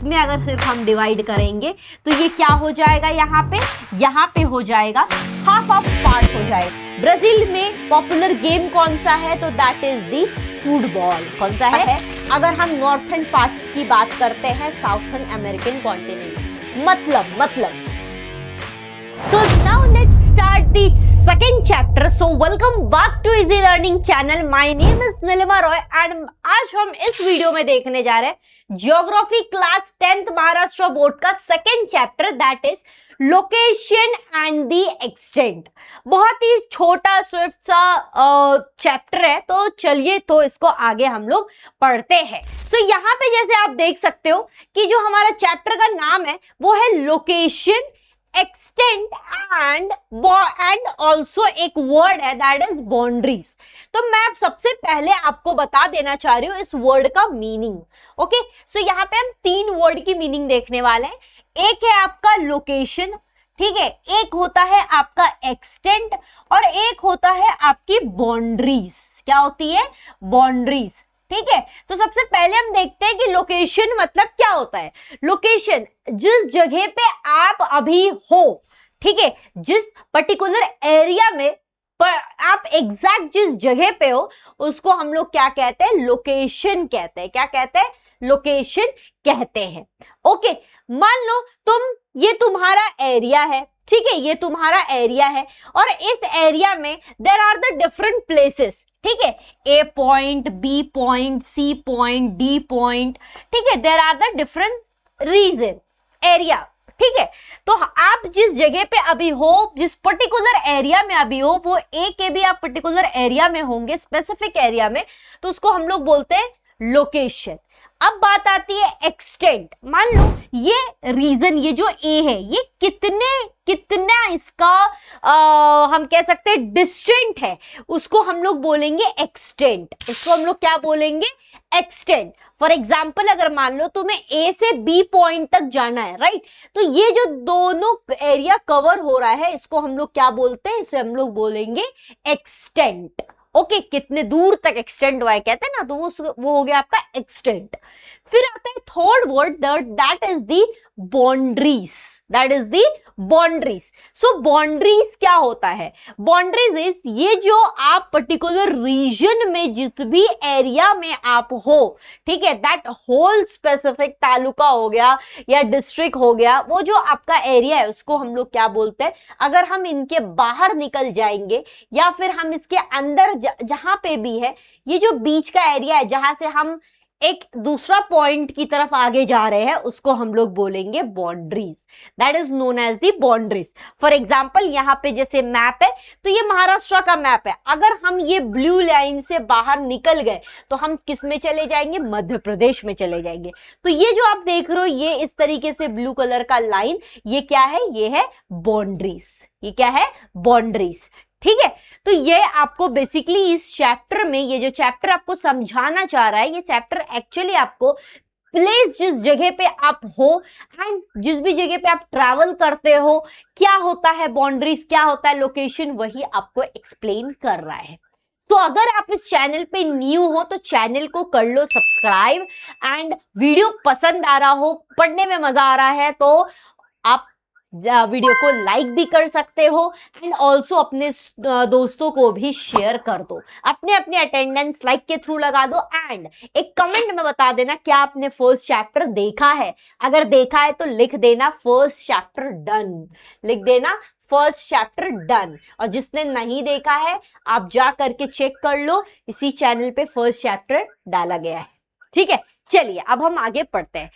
इसमें अगर सिर्फ हम डिवाइड करेंगे तो ये क्या हो जाएगा, यहाँ पे हो जाएगा हाफ ऑफ पार्ट हो जाएगा। ब्राजील में पॉपुलर गेम कौन सा है, तो दैट इज दी फुटबॉल। कौन सा है? अगर हम नॉर्थन पार्ट की बात करते हैं साउथर्न अमेरिकन कॉन्टिनेंट, मतलब So now let's start the second chapter. So welcome back to Easy Learning channel. My name is Nilima Roy and आज हम इस वीडियो में देखने जा रहे हैं geography class 10th Maharashtra board का second chapter, that is location and the extent. बहुत ही छोटा स्विफ्ट सा चैप्टर है, तो चलिए तो इसको आगे हम लोग पढ़ते हैं। तो यहाँ पे जैसे आप देख सकते हो कि जो हमारा चैप्टर का नाम है वो है लोकेशन, एक्सटेंट एंड ऑल्सो एक वर्ड है दैट इज बाउंड्रीज। तो मैं सबसे पहले आपको बता देना चाह रही हूँ इस वर्ड का मीनिंग। ओके, सो यहाँ पे हम 3 वर्ड की मीनिंग देखने वाले हैं। एक है आपका लोकेशन, ठीक है, एक होता है आपका एक्सटेंट और एक होता है आपकी बाउंड्रीज। क्या होती है? बाउंड्रीज। ठीक है, तो सबसे पहले हम देखते हैं कि लोकेशन मतलब क्या होता है। लोकेशन जिस जगह पे आप अभी हो, ठीक है, जिस पर्टिकुलर एरिया में पर आप एग्जैक्ट जिस जगह पे हो उसको हम लोग क्या कहते हैं? लोकेशन कहते हैं। क्या कहते हैं? लोकेशन कहते हैं। ओके, मान लो ये तुम्हारा एरिया है, ठीक है, ये तुम्हारा एरिया है और इस एरिया में there are the different places, ठीक है, A point, B point, C point, D point, ठीक है, there are the different region area, ठीक है। तो आप जिस जगह पे अभी हो, जिस पर्टिकुलर एरिया में अभी हो, वो ए के भी आप पर्टिकुलर एरिया में होंगे, स्पेसिफिक एरिया में, तो उसको हम लोग बोलते हैं लोकेशन। अब बात आती है एक्सटेंट। मान लो ये रीजन, ये जो ए है, ये कितना इसका हम कह सकते हैं डिस्टेंट है, उसको हम लोग बोलेंगे एक्सटेंट। उसको हम लोग क्या बोलेंगे? एक्सटेंट। फॉर एग्जाम्पल अगर मान लो तुम्हें ए से बी पॉइंट तक जाना है, राइट, तो ये जो दोनों एरिया कवर हो रहा है इसको हम लोग क्या बोलते हैं? इसे हम लोग बोलेंगे एक्सटेंट। ओके, कितने दूर तक एक्सटेंड हुआ है कहते हैं ना, तो वो हो गया आपका एक्सटेंट। फिर आता है third word, that is the boundaries. That is the boundaries. So boundaries क्या होता है? बाउंड्रीज इज ये जो आप पर्टिकुलर रीजन में, जिस भी एरिया में आप हो, ठीक है, दैट होल स्पेसिफिक तालुका हो गया या डिस्ट्रिक्ट हो गया, वो जो आपका एरिया है उसको हम लोग क्या बोलते हैं? अगर हम इनके बाहर निकल जाएंगे या फिर हम इसके अंदर जहां पे भी है, ये जो बीच का एरिया है जहां से हम एक दूसरा पॉइंट की तरफ आगे जा रहे हैं, उसको हम लोग बोलेंगे boundaries. That is known as the boundaries. For example यहाँ पे जैसे मैप है, तो ये महाराष्ट्र का मैप है। अगर हम ये ब्लू लाइन से बाहर निकल गए तो हम किस में चले जाएंगे? मध्य प्रदेश में चले जाएंगे। तो ये जो आप देख रहे हो, ये इस तरीके से ब्लू कलर का लाइन, ये क्या है? ये है बाउंड्रीज। ये क्या है? बाउंड्रीज। ठीक है, तो ये आपको बेसिकली इस चैप्टर में, ये जो चैप्टर आपको समझाना चाह रहा है, ये चैप्टर एक्चुअली आपको प्लेस, जिस जगह पे आप हो एंड जिस भी जगह पे आप ट्रैवल करते हो, क्या होता है बाउंड्रीज, क्या होता है लोकेशन, वही आपको एक्सप्लेन कर रहा है। तो अगर आप इस चैनल पे न्यू हो तो चैनल को कर लो सब्सक्राइब, एंड वीडियो पसंद आ रहा हो, पढ़ने में मजा आ रहा है, तो आप वीडियो को लाइक भी कर सकते हो एंड ऑल्सो अपने दोस्तों को भी शेयर कर दो। अपने अटेंडेंस लाइक के थ्रू लगा दो एंड एक कमेंट में बता देना क्या आपने फर्स्ट चैप्टर देखा है। अगर देखा है तो लिख देना फर्स्ट चैप्टर डन, लिख देना फर्स्ट चैप्टर डन। और जिसने नहीं देखा है आप जा करके चेक कर लो, इसी चैनल पे फर्स्ट चैप्टर डाला गया है। ठीक है, चलिए अब हम आगे पढ़ते हैं।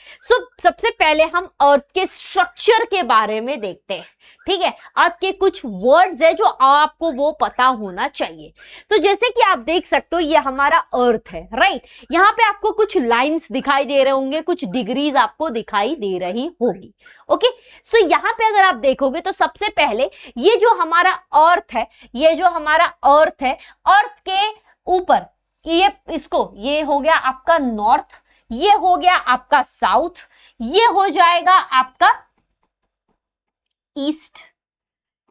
सबसे पहले हम अर्थ के स्ट्रक्चर के बारे में देखते हैं। ठीक है, अर्थ के कुछ वर्ड्स है जो आपको वो पता होना चाहिए। तो जैसे कि आप देख सकते हो, ये हमारा अर्थ है, राइट। यहाँ पे आपको कुछ लाइंस दिखाई दे रहे होंगे, कुछ डिग्रीज आपको दिखाई दे रही होगी। ओके, सो यहाँ पे अगर आप देखोगे तो सबसे पहले ये जो हमारा अर्थ है, ये जो हमारा अर्थ है, अर्थ के ऊपर ये हो गया आपका नॉर्थ, ये हो गया आपका साउथ, ये हो जाएगा आपका ईस्ट,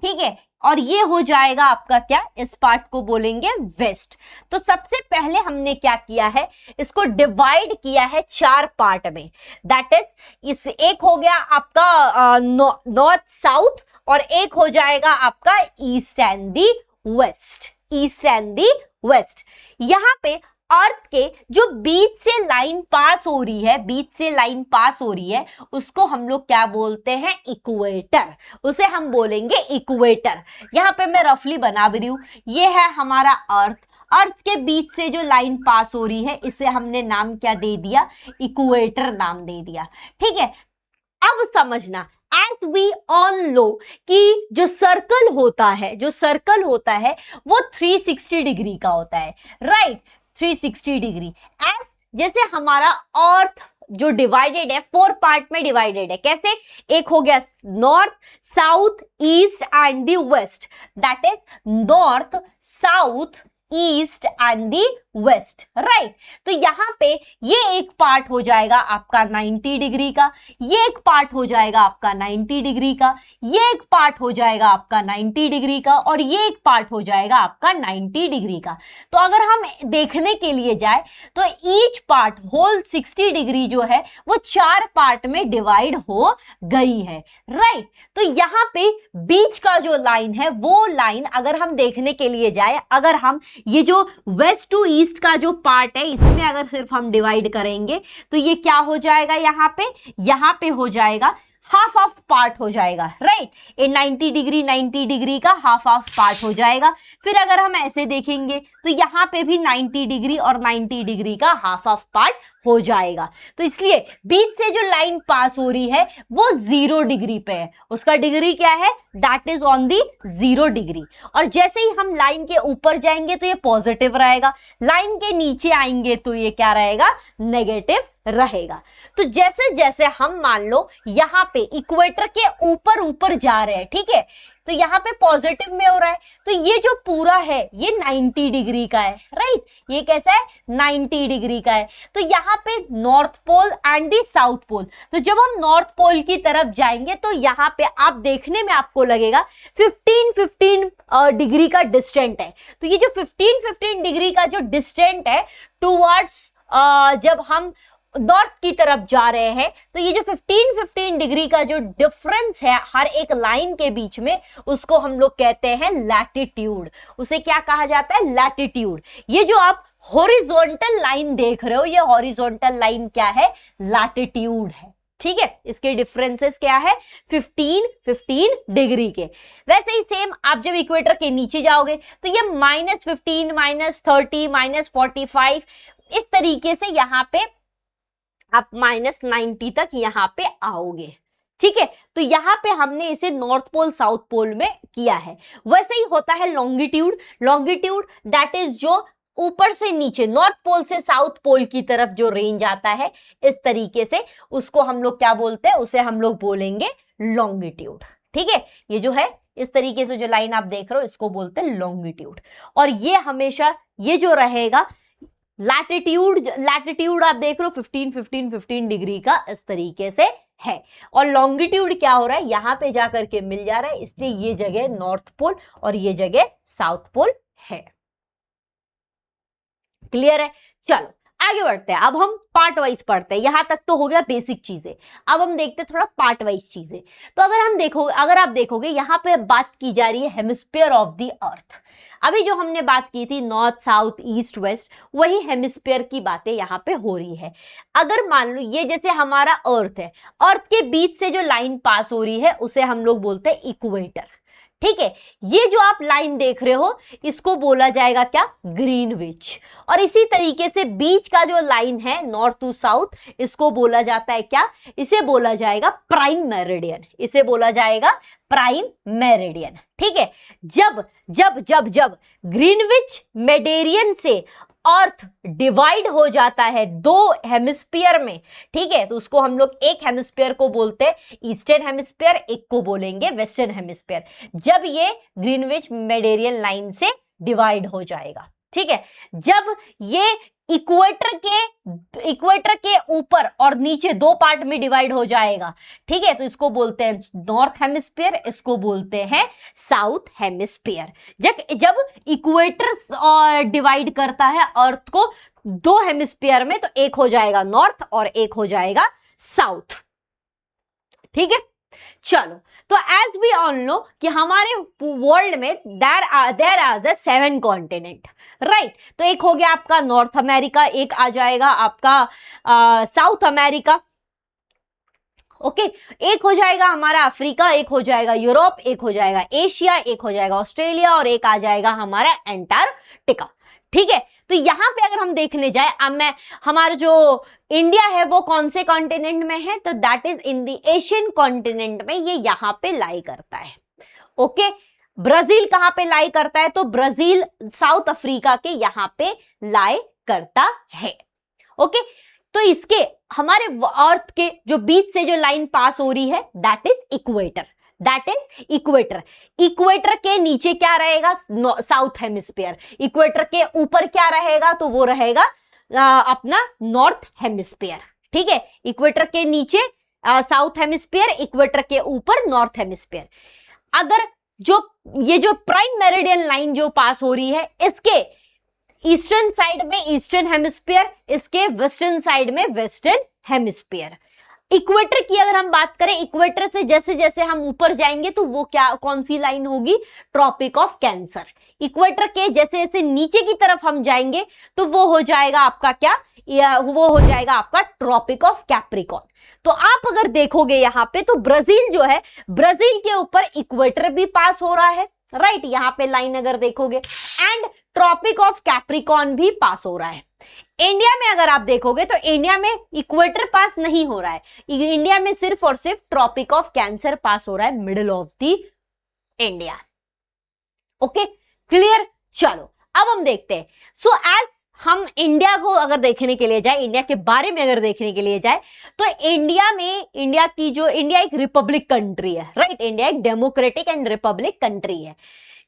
ठीक है, और ये हो जाएगा आपका क्या, इस पार्ट को बोलेंगे वेस्ट। तो सबसे पहले हमने क्या किया है, इसको डिवाइड किया है 4 पार्ट में। दैट इज इस एक हो गया आपका नॉर्थ साउथ, और एक हो जाएगा आपका east and the west, east and the west. यहां पे अर्थ के जो बीच से लाइन पास हो रही है, बीच से लाइन पास हो रही है, उसको हम लोग क्या बोलते हैं, इक्वेटर, उसे हम बोलेंगे इक्वेटर। यहां पे मैं रफली बना भी रही हूं, ये है हमारा अर्थ, अर्थ के बीच से जो लाइन पास हो रही है इसे हमने नाम क्या दे दिया, इक्वेटर नाम दे दिया। ठीक है, अब समझना, एज वी ऑल नो कि जो सर्कल होता है, जो सर्कल होता है वो 360 डिग्री का होता है, राइट, 360 डिग्री। एस जैसे हमारा अर्थ जो डिवाइडेड है 4 पार्ट में डिवाइडेड है, कैसे, एक हो गया north south east and the west, that is north south east and the west, right. तो यहां पे ये एक पार्ट हो जाएगा आपका 90 डिग्री का, ये एक पार्ट हो जाएगा आपका 90 डिग्री का, ये एक पार्ट हो जाएगा आपका 90 डिग्री का, और ये एक पार्ट हो जाएगा आपका 90 डिग्री का। तो अगर हम देखने के लिए जाए तो ईच पार्ट होल 60 डिग्री जो है वो 4 पार्ट में डिवाइड हो गई है, राइट। तो यहां पे बीच का जो लाइन है वो लाइन अगर हम देखने के लिए जाए, अगर हम ये जो वेस्ट टू ईस्ट का जो पार्ट है इसमें अगर सिर्फ हम डिवाइड करेंगे तो ये क्या हो जाएगा, यहां पे हो जाएगा हाफ ऑफ पार्ट हो जाएगा, राइट। ये 90 डिग्री का हाफ ऑफ पार्ट हो जाएगा। फिर अगर हम ऐसे देखेंगे तो यहां पे भी 90 डिग्री और 90 डिग्री का हाफ ऑफ पार्ट हो जाएगा। तो इसलिए बीच से जो लाइन पास हो रही है वो 0 डिग्री पे है, उसका डिग्री क्या है, that is on the 0 degree. और जैसे ही हम लाइन के ऊपर जाएंगे तो ये पॉजिटिव रहेगा, लाइन के नीचे आएंगे तो ये क्या रहेगा, नेगेटिव रहेगा। तो जैसे जैसे हम मान लो यहां पे इक्वेटर के ऊपर ऊपर जा रहे हैं, ठीक है, तो यहां पे पॉजिटिव में हो रहा है, तो ये जो पूरा है ये 90 डिग्री का है, राइट, ये कैसा है, 90 डिग्री का है। तो यहां पे north pole and the south pole, तो जब हम नॉर्थ पोल की तरफ जाएंगे तो यहां पे आप देखने में आपको लगेगा 15 डिग्री का डिस्टेंट है। तो ये जो 15 डिग्री का जो डिस्टेंट है टुवर्ड्स जब हम नॉर्थ की तरफ जा रहे हैं, तो ये जो 15 डिग्री का जो डिफरेंस है हर एक लाइन के बीच में, उसको हम लोग कहते हैं लैटिट्यूड। उसे क्या कहा जाता है, लैटिट्यूड। ये जो आप हॉरिजॉन्टल लाइन देख रहे हो, ये हॉरिजॉन्टल लाइन क्या है, लैटिट्यूड है, ठीक है। इसके डिफरेंसेस क्या है, 15 डिग्री के। वैसे ही सेम आप जब इक्वेटर के नीचे जाओगे तो ये -15 -30 -45 इस तरीके से यहां पे आप -90 तक यहां पे आओगे, ठीक है। तो यहां पे हमने इसे नॉर्थ पोल साउथ पोल में किया है। वैसे ही होता है लॉन्गिट्यूड, लॉन्गिट्यूड दैट इज जो ऊपर से नीचे नॉर्थ पोल से साउथ पोल की तरफ जो रेंज आता है इस तरीके से, उसको हम लोग क्या बोलते हैं, उसे हम लोग बोलेंगे लॉन्गिट्यूड, ठीक है। ये जो है इस तरीके से जो लाइन आप देख रहे हो इसको बोलते हैं लॉन्गिट्यूड। और ये हमेशा ये जो रहेगा लैटिट्यूड आप देख रहे हो 15 डिग्री का इस तरीके से है। और लॉन्गिट्यूड क्या हो रहा है, यहां पे जाकर के मिल जा रहा है, इसलिए ये जगह नॉर्थ पोल और ये जगह साउथ पोल है। क्लियर है, चलो आगे बढ़ते हैं। अब हम पार्ट वाइज पढ़ते हैं। यहां तक तो हो गया बेसिक चीजें, अब हम देखते हैं थोड़ा पार्ट वाइज चीजें। तो अगर आप देखोगे यहां पे बात की जा रही है हेमिस्फीयर ऑफ द अर्थ। अभी जो हमने बात की थी नॉर्थ साउथ ईस्ट वेस्ट, वही हेमिस्फीयर की बातें यहाँ पे हो रही है। अगर मान लो ये जैसे हमारा अर्थ है, अर्थ के बीच से जो लाइन पास हो रही है उसे हम लोग बोलते हैं इक्वेटर, ठीक है। ये जो आप लाइन देख रहे हो इसको बोला जाएगा क्या, ग्रीनविच। और इसी तरीके से बीच का जो लाइन है नॉर्थ टू साउथ, इसको बोला जाता है क्या, इसे बोला जाएगा प्राइम मेरिडियन, इसे बोला जाएगा प्राइम मेरिडियन, ठीक है। जब जब जब जब ग्रीनविच मेडियन से अर्थ डिवाइड हो जाता है 2 हेमिस्फीयर में, ठीक है, तो उसको हम लोग एक हेमिस्फीयर को बोलते हैं ईस्टर्न हेमिस्फीयर, एक को बोलेंगे वेस्टर्न हेमिस्फीयर, जब ये ग्रीनविच मेडियन लाइन से डिवाइड हो जाएगा, ठीक है। जब ये इक्वेटर के ऊपर और नीचे दो पार्ट में डिवाइड हो जाएगा, ठीक है। तो इसको बोलते हैं नॉर्थ हेमिस्फीयर, इसको बोलते हैं साउथ हेमिस्फीयर। जब इक्वेटर डिवाइड करता है अर्थ को दो हेमिस्फीयर में, तो एक हो जाएगा नॉर्थ और एक हो जाएगा साउथ, ठीक है। चलो, तो एज वी ऑल नो कि हमारे वर्ल्ड में there are the 7 continent, right. तो एक हो गया आपका नॉर्थ अमेरिका, एक आ जाएगा आपका साउथ अमेरिका, ओके। एक हो जाएगा हमारा अफ्रीका, एक हो जाएगा यूरोप, एक हो जाएगा एशिया, एक हो जाएगा ऑस्ट्रेलिया और एक आ जाएगा हमारा एंटार्क्टिका, ठीक है। तो यहां पे अगर हम देखने जाए, अब हमारा जो इंडिया है वो कौन से कॉन्टिनेंट में है, तो that is in the Asian continent में, ये यहां पे लाई करता है, ओके। ब्राजील कहां पे लाई करता है, तो ब्राजील साउथ अफ्रीका के यहां पे लाई करता है, ओके। तो इसके हमारे अर्थ के जो बीच से जो लाइन पास हो रही है that is equator, that is equator. Equator के नीचे क्या रहेगा, साउथ हेमिस्फीयर। इक्वेटर के ऊपर क्या रहेगा, तो वो रहेगा अपना नॉर्थ हेमिस्फीयर, ठीक है। इक्वेटर के नीचे साउथ हेमिस्फीयर, इक्वेटर के ऊपर नॉर्थ हेमिस्फीयर। अगर ये जो प्राइम मेरिडियन लाइन जो पास हो रही है, इसके ईस्टर्न साइड में ईस्टर्न हेमिस्फीयर, इसके वेस्टर्न साइड में वेस्टर्न हेमिस्फीयर। इक्वेटर की अगर हम बात करें, इक्वेटर से जैसे जैसे हम ऊपर जाएंगे तो वो क्या, कौन सी लाइन होगी, ट्रॉपिक ऑफ कैंसर। इक्वेटर के जैसे जैसे नीचे की तरफ हम जाएंगे तो वो हो जाएगा आपका क्या, वो हो जाएगा आपका ट्रॉपिक ऑफ कैप्रिकॉर्न। तो आप अगर देखोगे यहां पे, तो ब्राजील जो है, ब्राजील के ऊपर इक्वेटर भी पास हो रहा है, राइट। यहां पे लाइन अगर देखोगे, एंड ट्रॉपिक ऑफ कैप्रिकॉर्न भी पास हो रहा है। इंडिया में अगर आप देखोगे तो इंडिया में इक्वेटर पास नहीं हो रहा है, इंडिया में सिर्फ और सिर्फ ट्रॉपिक ऑफ कैंसर पास हो रहा है, middle of the India, okay, clear. चलो, अब हम देखते हैं। सो एज हम इंडिया को अगर देखने के लिए जाए, इंडिया के बारे में अगर देखने के लिए जाए, तो इंडिया एक रिपब्लिक कंट्री है, राइट। इंडिया एक डेमोक्रेटिक एंड रिपब्लिक कंट्री है।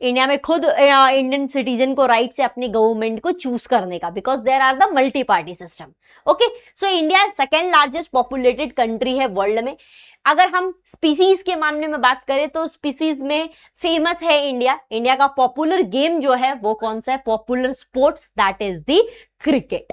इंडिया में खुद इंडियन सिटीजन को राइट से अपनी गवर्नमेंट को चूज करने का, because there are the multi party system, okay. So India second largest populated country है वर्ल्ड में। अगर हम स्पीसीज के मामले में बात करें तो स्पीसीज में फेमस है इंडिया। इंडिया का पॉपुलर गेम जो है वो कौन सा है, popular sports, that is the cricket.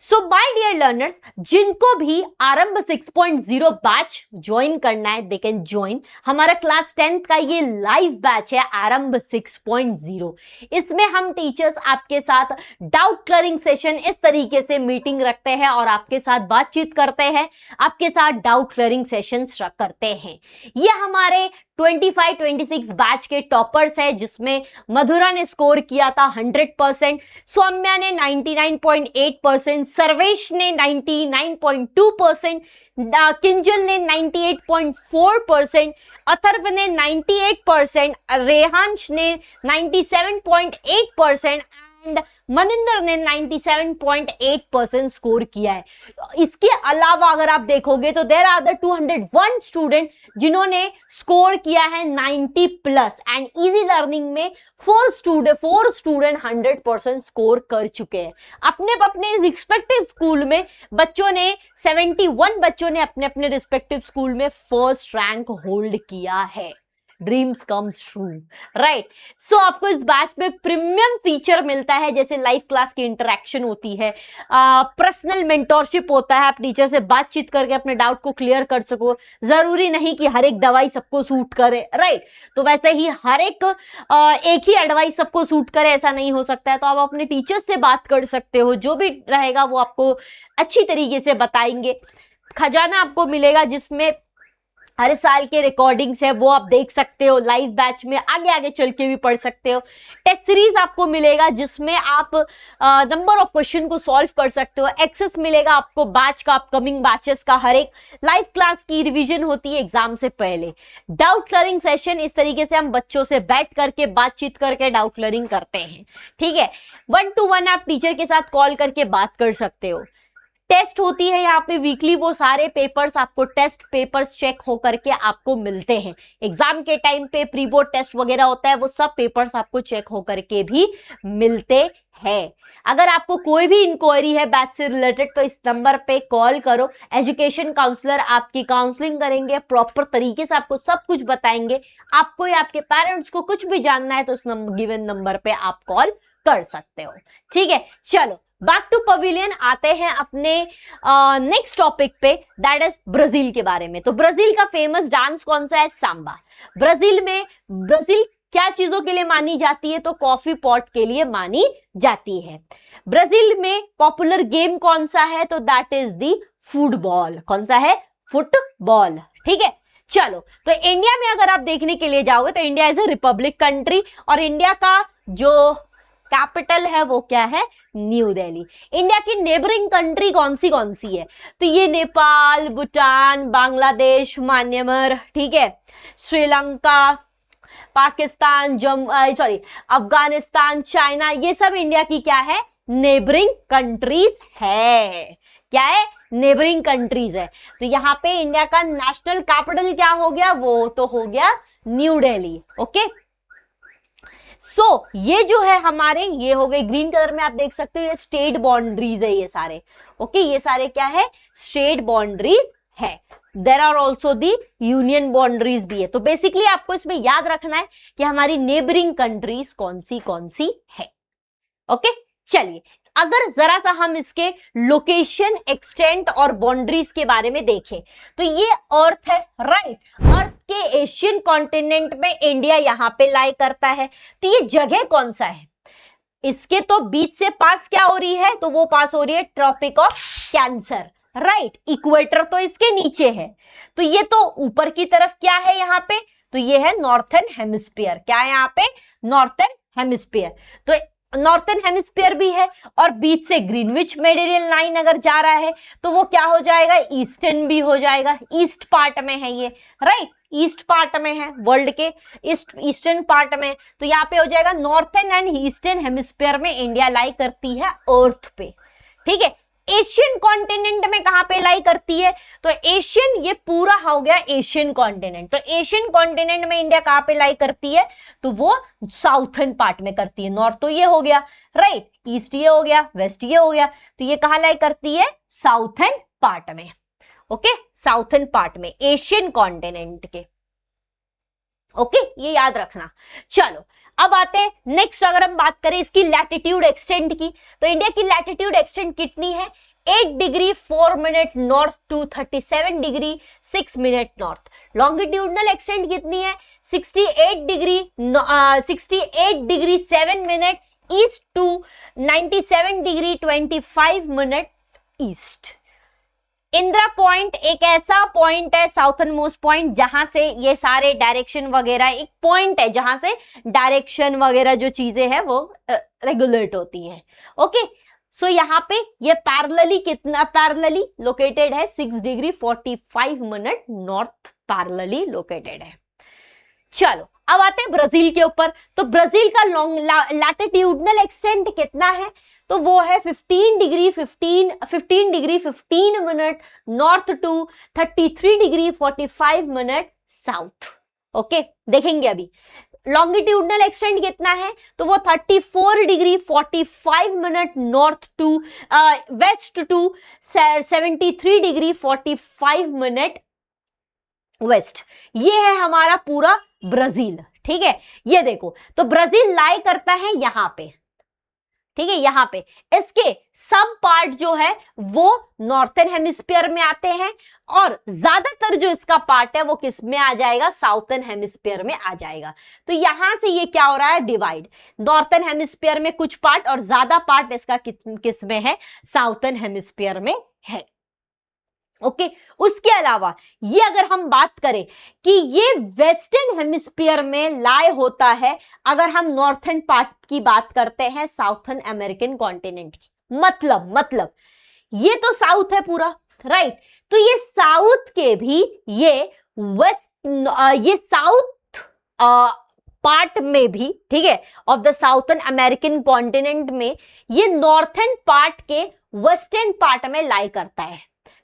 So my dear learners, जिनको भी आरंभ 6.0 बैच ज्वाइन करना है, दे कैन ज्वाइन। हमारा क्लास 10th का ये लाइव बैच है आरंभ 6.0। इसमें हम टीचर्स आपके साथ डाउट क्लियरिंग सेशन इस तरीके से मीटिंग रखते हैं और आपके साथ बातचीत करते हैं, आपके साथ डाउट क्लियरिंग सेशंस करते हैं। ये हमारे 25-26 बैच के टॉपर्स है, जिसमें मधुरा ने स्कोर किया था 100%, सौम्या ने 99.8%, सर्वेश ने 99.2%, किंजल ने 98.4%, अथर्व ने 98%, रेहांश ने 97.8% एंड मनिंदर ने 97.8% स्कोर किया है। इसके अलावा अगर आप देखोगे तो देयर आर द 201 स्टूडेंट जिन्होंने स्कोर किया है 90+ एंड इजी लर्निंग में 4 स्टूडेंट 100% स्कोर कर चुके हैं। अपने रिस्पेक्टिव स्कूल में बच्चों ने 71 बच्चों ने अपने रिस्पेक्टिव स्कूल में फर्स्ट रैंक होल्ड किया है। Dreams comes true, right. So आपको इस बैच में प्रीमियम फीचर मिलता है, जैसे लाइव क्लास की इंटरेक्शन होती है, पर्सनल मेंटोरशिप होता है, आप टीचर से बातचीत करके अपने डाउट को क्लियर कर सको। जरूरी नहीं कि हर एक दवाई सबको सूट करे, राइट। तो वैसे ही हर एक ही एडवाइस सबको सूट करे ऐसा नहीं हो सकता है, तो आप अपने टीचर से बात कर सकते हो, जो भी रहेगा वो आपको अच्छी तरीके से बताएंगे। खजाना आपको मिलेगा जिसमें हर साल के रिकॉर्डिंग्स है, वो आप देख सकते हो लाइव बैच में, आगे आगे चल के भी पढ़ सकते हो। टेस्ट सीरीज आपको मिलेगा जिसमें आप नंबर ऑफ क्वेश्चन को सॉल्व कर सकते हो। एक्सेस मिलेगा आपको बैच का, अपकमिंग बैचेस का, हर एक लाइव क्लास की रिवीजन होती है एग्जाम से पहले। डाउट क्लियरिंग सेशन, इस तरीके से हम बच्चों से बैठ करके बातचीत करके डाउट क्लियरिंग करते हैं, ठीक है। 1-to-1 आप टीचर के साथ कॉल करके बात कर सकते हो। टेस्ट होती है यहाँ पे वीकली, वो सारे पेपर्स आपको टेस्ट पेपर्स चेक हो करके आपको मिलते हैं। एग्जाम के टाइम पे प्री बोर्ड टेस्ट वगैरह होता है, वो सब पेपर्स आपको चेक हो करके भी मिलते हैं। अगर आपको कोई भी इंक्वायरी है बैच से रिलेटेड तो इस नंबर पे कॉल करो, एजुकेशन काउंसलर आपकी काउंसलिंग करेंगे, प्रॉपर तरीके से आपको सब कुछ बताएंगे। आपको या आपके पेरेंट्स को कुछ भी जानना है तो इस गिवन नंबर पे आप कॉल कर सकते हो। ठीक है, चलो बैक टू पवेलियन आते हैं अपने नेक्स्ट टॉपिक पे, दैट इज ब्राजील के बारे में। तो ब्राजील का फेमस डांस कौन सा है? सांबा। ब्राजील क्या चीजों के लिए मानी जाती है? तो कॉफी पॉट के लिए मानी जाती है। ब्राजील में पॉपुलर गेम कौन सा है? तो दैट इज दी फुटबॉल। कौन सा है? फुटबॉल। ठीक है, चलो तो इंडिया में अगर आप देखने के लिए जाओगे तो India is a Republic country और इंडिया का जो कैपिटल है वो क्या है? न्यू दिल्ली। इंडिया की नेबरिंग कंट्री कौन सी है? तो ये नेपाल, भूटान, बांग्लादेश, म्यांमार, ठीक है, श्रीलंका, पाकिस्तान, अफगानिस्तान, चाइना, ये सब इंडिया की क्या है? नेबरिंग कंट्रीज है। क्या है? नेबरिंग कंट्रीज है। तो यहाँ पे इंडिया का नेशनल कैपिटल क्या हो गया? वो तो हो गया न्यू दिल्ली। ओके, ये जो है हमारे, ये हो गए ग्रीन कलर में आप देख सकते हो, ये स्टेट बाउंड्रीज है ये सारे। ओके, ये सारे क्या है? स्टेट बाउंड्रीज है। There are also the union boundaries भी है। तो बेसिकली आपको इसमें याद रखना है कि हमारी नेबरिंग कंट्रीज कौन सी है। ओके, चलिए अगर जरा सा हम इसके लोकेशन, एक्सटेंट और बाउंड्रीज के बारे में देखें तो ये अर्थ है, राइट। अर्थ के एशियन कॉन्टिनेंट में इंडिया यहाँ पे लाई करता है। तो ये जगह कौन सा है? इसके तो बीच से पास क्या हो रही है? तो वो पास हो रही है tropic of cancer, right. Equator तो इसके नीचे है, तो ये तो ऊपर की तरफ क्या है यहाँ पे? तो ये है नॉर्थर्न हेमिस्फीयर। क्या है यहाँ पे? Northern hemisphere. तो नॉर्थर्न हेमिस्फीयर भी है और बीच से ग्रीनविच मेरिडियन लाइन अगर जा रहा है तो वो क्या हो जाएगा? ईस्टर्न भी हो जाएगा। ईस्ट पार्ट में है ये, राइट, ईस्ट पार्ट में है, वर्ल्ड के ईस्टर्न पार्ट में। तो यहाँ पे हो जाएगा नॉर्थर्न एंड ईस्टर्न हेमिस्फीयर में इंडिया लाई करती है अर्थ पे। ठीक है, एशियन कॉन्टिनेंट में कहां पे लाई करती है? तो एशियन, ये पूरा हो गया एशियन कॉन्टिनेंट। तो एशियन कॉन्टिनेंट में इंडिया कहां पे लाई करती है? तो वो साउथर्न पार्ट में करती है। नॉर्थ तो ये हो गया, राइट, ईस्ट ये हो गया, वेस्ट ये हो गया। तो ये कहां लाई करती है? साउथर्न पार्ट में। ओके, साउथर्न पार्ट में एशियन कॉन्टिनेंट के। ओके, ये याद रखना। चलो अब आते हैं नेक्स्ट, अगर हम बात करें इसकी लैटिट्यूड एक्सटेंट की, तो इंडिया की लैटिट्यूड एक्सटेंट कितनी है? 8 degree 4 minute north to 37 degree 6 minute north. Longitudinal extent कितनी है? 68 degree 7 minute east to 97 degree 25 minute east. Indira point एक ऐसा पॉइंट है, साउथर्न मोस्ट पॉइंट, जहां से ये सारे डायरेक्शन वगैरह, एक पॉइंट है जहां से डायरेक्शन वगैरह जो चीजें हैं वो रेगुलेट होती है। ओके, सो यहाँ पे ये पैरेलली लोकेटेड है 6 degree 45 minute north parallelly located है। चलो अब आते हैं ब्राजील के ऊपर। तो ब्राजील का लैटिट्यूडनल एक्सटेंट कितना है? तो वो है 15 degree 15 minute north to 33 degree 45 minute south. Okay, देखेंगे अभी लॉन्गिट्यूडनल एक्सटेंट कितना है? तो वो 34 degree 45 minute north to west to 73 degree 45 minute west. ये है हमारा पूरा ब्राजील। ठीक है, ये देखो, तो ब्राजील लाई करता है यहां पे, ठीक है, यहां पे। इसके सब पार्ट जो है वो नॉर्थर्न हेमिस्फीयर में आते हैं और ज्यादातर जो इसका पार्ट है वो किस में आ जाएगा? साउथर्न हेमिस्फीयर में आ जाएगा। तो यहां से ये क्या हो रहा है? डिवाइड। नॉर्थर्न हेमिस्फीयर में कुछ पार्ट और ज्यादा पार्ट इसका किस में है? साउथर्न हेमिस्फीयर में है। ओके, उसके अलावा ये अगर हम बात करें कि ये वेस्टर्न हेमिस्फीयर में लाई होता है, अगर हम नॉर्थर्न पार्ट की बात करते हैं साउथर्न अमेरिकन कॉन्टिनेंट की, मतलब ये तो साउथ है पूरा, राइट। तो ये साउथ के भी ये वेस्ट, ये साउथ पार्ट में भी, ठीक है, of the southern American continent में ये नॉर्थर्न पार्ट के वेस्टर्न पार्ट में लाई करता है।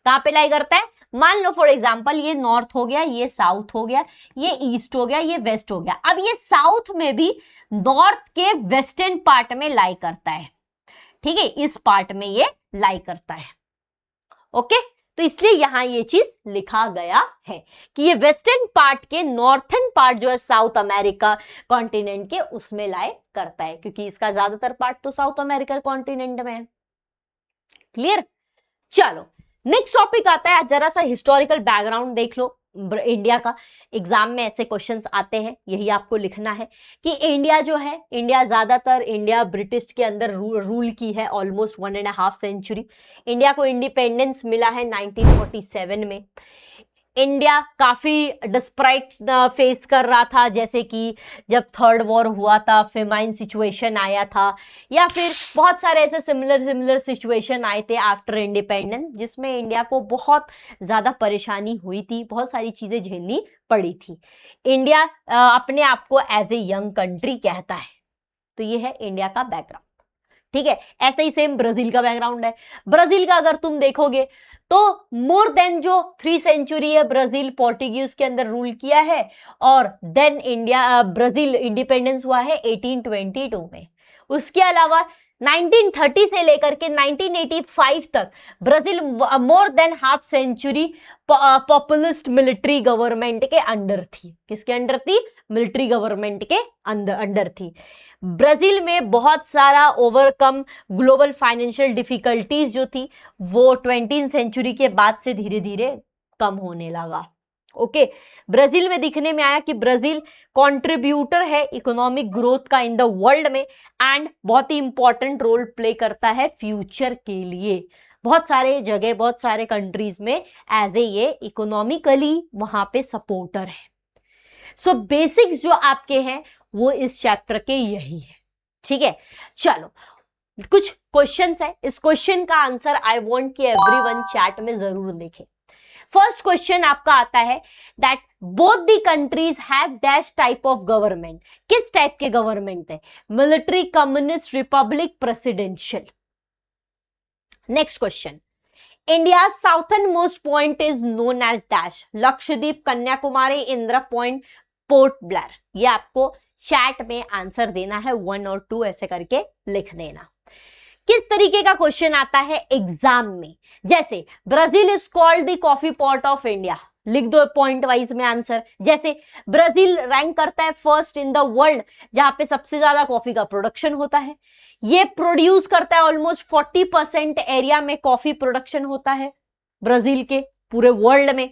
कहां पे लाई करता है? मान लो फॉर एग्जांपल ये नॉर्थ हो गया, ये साउथ हो गया, ये ईस्ट हो गया, ये वेस्ट हो गया। अब ये साउथ में भी नॉर्थ के वेस्टर्न पार्ट में लाई करता है, ठीक है, इस पार्ट में ये लाई करता है। ओके, तो इसलिए यहां ये चीज लिखा गया है कि ये वेस्टर्न पार्ट के नॉर्थर्न पार्ट जो है साउथ अमेरिका कॉन्टिनेंट के, उसमें लाई करता है, क्योंकि इसका ज्यादातर पार्ट तो साउथ अमेरिका कॉन्टिनेंट में है। क्लियर? चलो नेक्स्ट टॉपिक आता है, जरा सा हिस्टोरिकल बैकग्राउंड देख लो इंडिया का। एग्जाम में ऐसे क्वेश्चंस आते हैं, यही आपको लिखना है कि इंडिया जो है, इंडिया ज्यादातर इंडिया ब्रिटिश के अंदर रूल की है ऑलमोस्ट 1.5 सेंचुरी। इंडिया को इंडिपेंडेंस मिला है 1947 में। इंडिया काफी डिस्पराइट फेस कर रहा था, जैसे कि जब थर्ड वॉर हुआ था, फेमाइन सिचुएशन आया था, या फिर बहुत सारे ऐसे सिमिलर सिचुएशन आए थे आफ्टर इंडिपेंडेंस, जिसमें इंडिया को बहुत ज़्यादा परेशानी हुई थी, बहुत सारी चीज़ें झेलनी पड़ी थी। इंडिया अपने आप को एज ए यंग कंट्री कहता है। तो ये है इंडिया का बैकग्राउंड, ठीक है। ऐसे ही सेम ब्राजील का बैकग्राउंड है। ब्राजील का अगर तुम देखोगे तो मोर देन जो 3 सेंचुरी है ब्राजील पोर्टुगीज के अंदर रूल किया है, और देन इंडिया ब्राजील इंडिपेंडेंस हुआ है 1822 में। उसके अलावा 1930 से लेकर के 1985 तक Brazil more than half century populist military government के अंडर थी। किसके अंडर थी? मिलिट्री गवर्नमेंट के अंडर थी। ब्राजील में बहुत सारा ओवरकम ग्लोबल फाइनेंशियल डिफिकल्टीज जो थी वो 20th सेंचुरी के बाद से धीरे धीरे कम होने लगा। ओके, ब्राजील में दिखने में आया कि ब्राजील कंट्रीब्यूटर है इकोनॉमिक ग्रोथ का इन द वर्ल्ड में, एंड बहुत ही इंपॉर्टेंट रोल प्ले करता है फ्यूचर के लिए। बहुत सारे जगह, बहुत सारे कंट्रीज में एज ए ये इकोनॉमिकली वहां पे सपोर्टर है। सो बेसिक्स जो आपके हैं वो इस चैप्टर के यही है, ठीक है। चलो कुछ क्वेश्चंस है, इस क्वेश्चन का आंसर आई वांट कि एवरीवन चैट में जरूर देखे। फर्स्ट क्वेश्चन आपका आता है that both the countries have dash type of government. किस टाइप के गवर्नमेंट है? Military, communist, republic, presidential. Next question, India southern most point is known as dash. Lakshadweep, Kanyakumari, Indira Point, Port Blair. ये आपको चैट में आंसर देना है, 1 और 2 ऐसे करके लिख देना। किस तरीके का क्वेश्चन आता है एग्जाम में? जैसे Brazil is called the coffee pot of India, लिख दो पॉइंट वाइज में आंसर। जैसे ब्राजील रैंक करता है फर्स्ट इन द वर्ल्ड, जहां पे सबसे ज्यादा कॉफी का प्रोडक्शन होता है। ये प्रोड्यूस करता है ऑलमोस्ट 40% एरिया में कॉफी प्रोडक्शन होता है ब्राजील के पूरे वर्ल्ड में।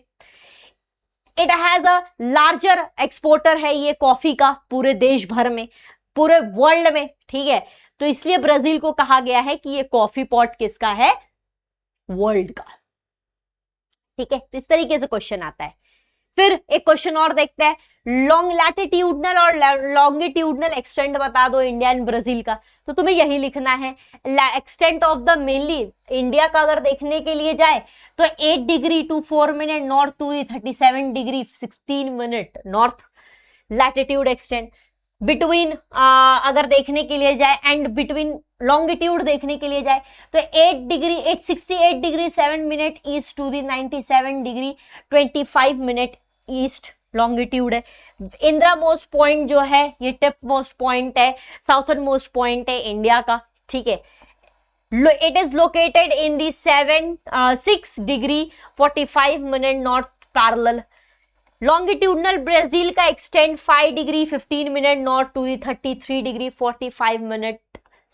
It has a larger exporter है ये कॉफी का पूरे देश भर में, पूरे वर्ल्ड में, ठीक है। तो इसलिए ब्राजील को कहा गया है कि ये कॉफी पॉट किसका है? वर्ल्ड का, ठीक है। तो इस तरीके से क्वेश्चन आता है। फिर एक क्वेश्चन और देखते हैं, लॉन्ग लैटिट्यूडनल और लॉन्गिट्यूडनल एक्सटेंट बता दो इंडिया एंड ब्राजील का। तो तुम्हें यही लिखना है, extent of the mainly India का अगर देखने के लिए जाए तो 8 degree to 4 minute north to 37 degree 16 minute north latitude extent. Between अगर देखने के लिए जाए एंड बिटवीन लॉन्गिट्यूड देखने के लिए जाए तो 868 degree 7 minute east to the 97 degree 25 minute east longitude है। इंदिरा मोस्ट पॉइंट जो है ये टिप मोस्ट पॉइंट है, साउथर्न मोस्ट पॉइंट है इंडिया का, ठीक है। It is located in the 6 degree 45 minute north parallel. Longitudinal Brazil का extend 5 degree 15 minute north to 33 degree 45 minute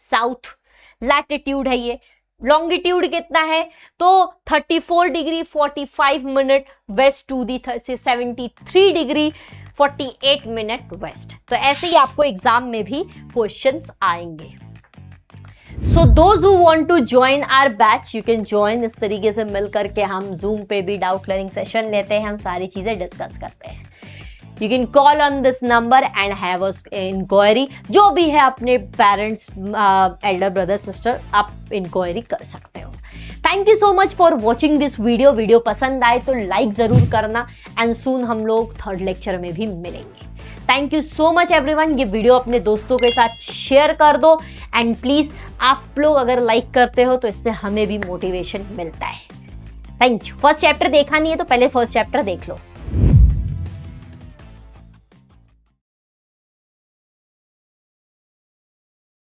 south latitude है ये। लॉन्गिट्यूड कितना है? तो 34 degree 45 minute west to the 73 degree 48 minute west. तो ऐसे ही आपको एग्जाम में भी क्वेश्चंस आएंगे। So those who want to join our batch you can join. इस तरीके से मिल करके हम जूम पे भी डाउट क्लियरिंग सेशन लेते हैं, हम सारी चीजें डिस्कस करते हैं। You can call on this number and have a inquiry. जो भी है अपने पेरेंट्स, एल्डर ब्रदर, सिस्टर, आप इंक्वायरी कर सकते हो। Thank you so much for watching this video. Video पसंद आए तो लाइक जरूर करना, एंड सून हम लोग थर्ड लेक्चर में भी मिलेंगे। Thank you so much everyone. ये वीडियो अपने दोस्तों के साथ शेयर कर दो एंड प्लीज आप लोग अगर लाइक करते हो तो इससे हमें भी मोटिवेशन मिलता है। Thank you. फर्स्ट चैप्टर देखा नहीं है तो पहले फर्स्ट चैप्टर देख लो।